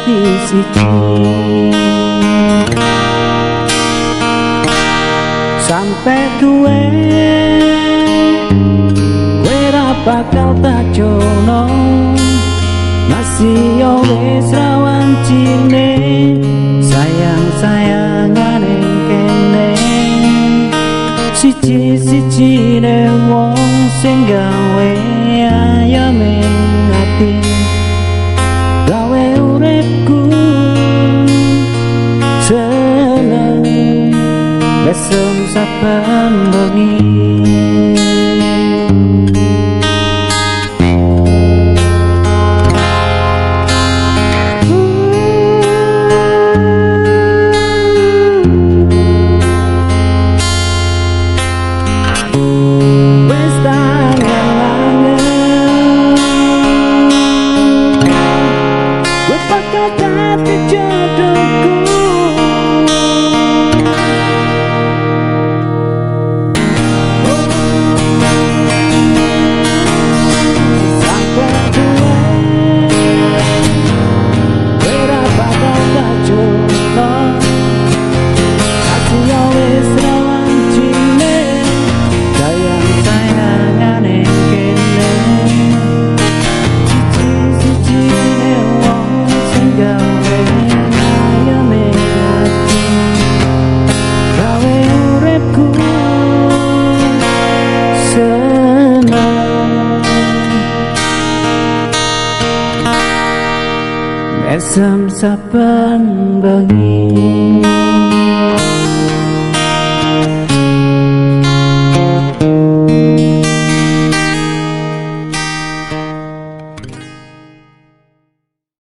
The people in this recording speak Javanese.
dadi siji. Sampai duwe kowe ra bakal tak jono, masih yo wis rawan cine sayang-sayangan ning kene. Siji-sijine wong sing gawe ayam ing ati, gawe uripku seneng besem saben bengi. Besem saben bengi.